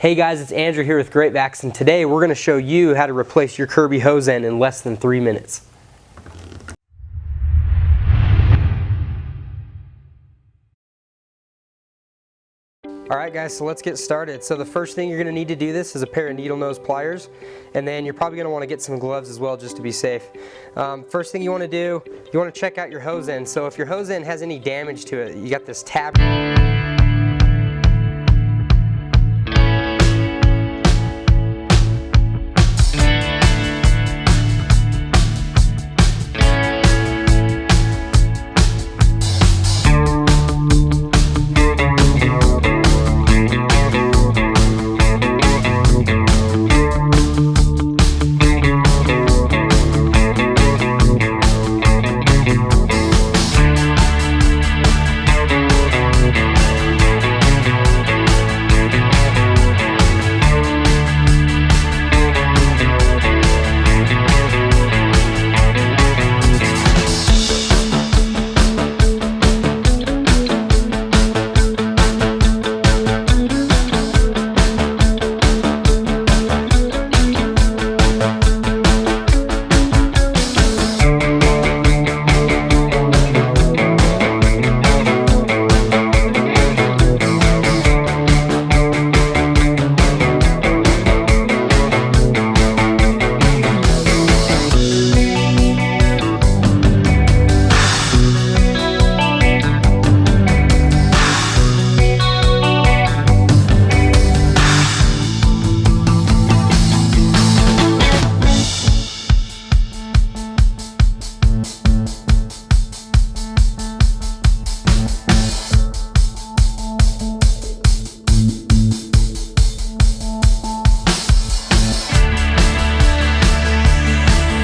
Hey guys, it's Andrew here with Greatbacks, and today we're going to show you how to replace your Kirby hose end in less than 3 minutes. Alright guys, so let's get started. So the first thing you're going to need to do this is a pair of needle nose pliers, and then you're probably going to want to get some gloves as well just to be safe. First thing you want to do, you want to check out your hose end. So if your hose end has any damage to it, you got this tab.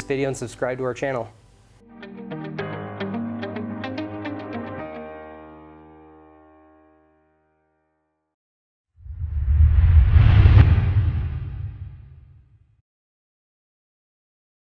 Video and subscribe to our channel.